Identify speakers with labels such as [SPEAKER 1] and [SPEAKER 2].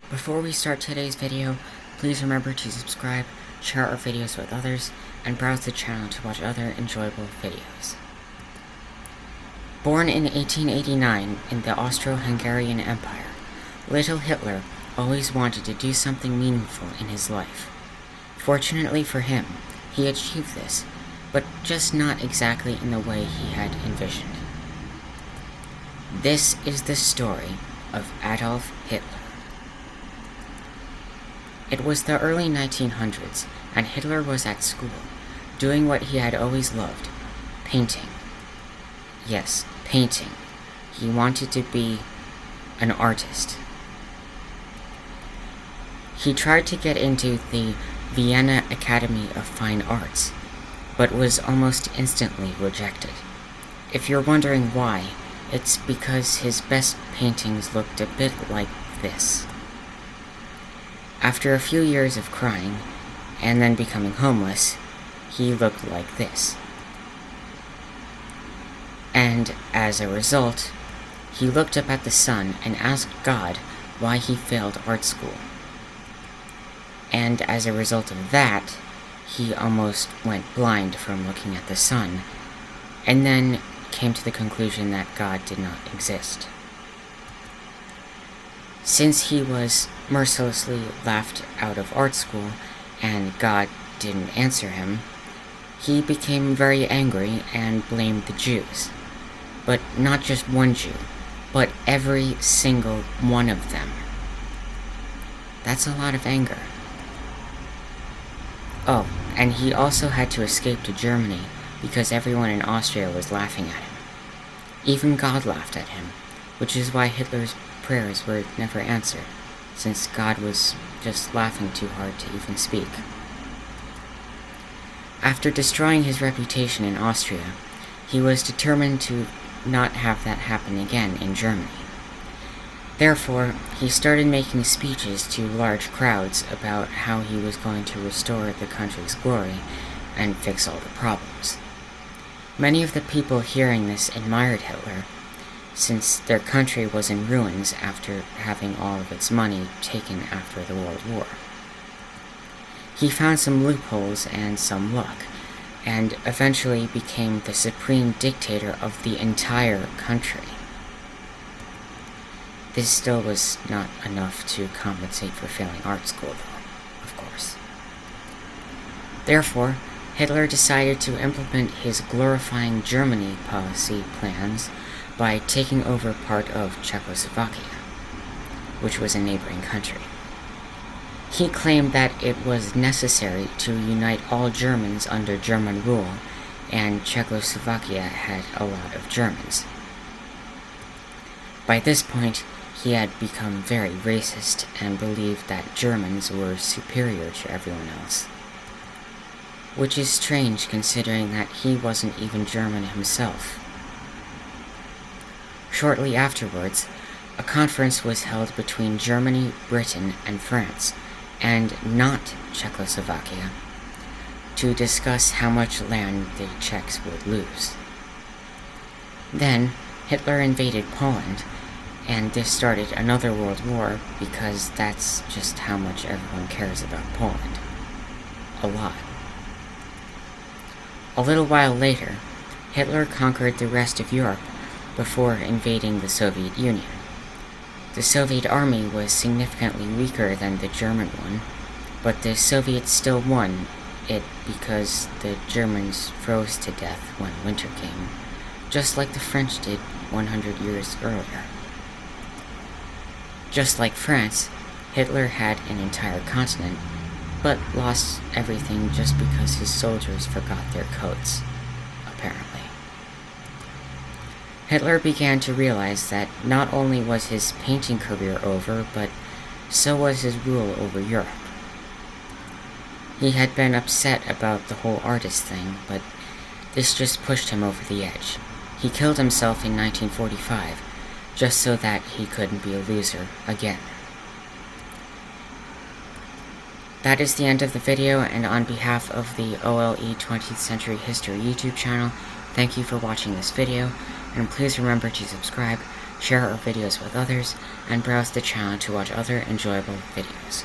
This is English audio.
[SPEAKER 1] Before we start today's video, please remember to subscribe, share our videos with others, and browse the channel to watch other enjoyable videos. Born in 1889 in the Austro-Hungarian Empire, little Hitler always wanted to do something meaningful in his life. Fortunately for him, he achieved this, but just not exactly in the way he had envisioned. This is the story of Adolf Hitler. It was the early 1900s, and Hitler was at school, doing what he had always loved, painting. Yes, painting. He wanted to be an artist. He tried to get into the Vienna Academy of Fine Arts, but was almost instantly rejected. If you're wondering why, it's because his best paintings looked a bit like this. After a few years of crying, and then becoming homeless, he looked like this. And as a result, he looked up at the sun and asked God why he failed art school. And as a result of that, he almost went blind from looking at the sun, and then came to the conclusion that God did not exist. Since he was mercilessly laughed out of art school, and God didn't answer him, he became very angry and blamed the Jews. But not just one Jew, but every single one of them. That's a lot of anger. Oh, and he also had to escape to Germany because everyone in Austria was laughing at him. Even God laughed at him, which is why Hitler's prayers were never answered, since God was just laughing too hard to even speak. After destroying his reputation in Austria, he was determined to not have that happen again in Germany. Therefore, he started making speeches to large crowds about how he was going to restore the country's glory and fix all the problems. Many of the people hearing this admired Hitler, since their country was in ruins after having all of its money taken after the World War. He found some loopholes and some luck, and eventually became the supreme dictator of the entire country. This still was not enough to compensate for failing art school, though, of course. Therefore, Hitler decided to implement his glorifying Germany policy plans by taking over part of Czechoslovakia, which was a neighboring country. He claimed that it was necessary to unite all Germans under German rule, and Czechoslovakia had a lot of Germans. By this point, he had become very racist and believed that Germans were superior to everyone else. Which is strange considering that he wasn't even German himself. Shortly afterwards, a conference was held between Germany, Britain, and France, and not Czechoslovakia, to discuss how much land the Czechs would lose. Then, Hitler invaded Poland, and this started another world war because that's just how much everyone cares about Poland. A lot. A little while later, Hitler conquered the rest of Europe before invading the Soviet Union. The Soviet army was significantly weaker than the German one, but the Soviets still won it because the Germans froze to death when winter came, just like the French did 100 years earlier. Just like France, Hitler had an entire continent, but lost everything just because his soldiers forgot their coats, apparently. Hitler began to realize that not only was his painting career over, but so was his rule over Europe. He had been upset about the whole artist thing, but this just pushed him over the edge. He killed himself in 1945, just so that he couldn't be a loser again. That is the end of the video, and on behalf of the OLE 20th Century History YouTube channel, thank you for watching this video, and please remember to subscribe, share our videos with others, and browse the channel to watch other enjoyable videos.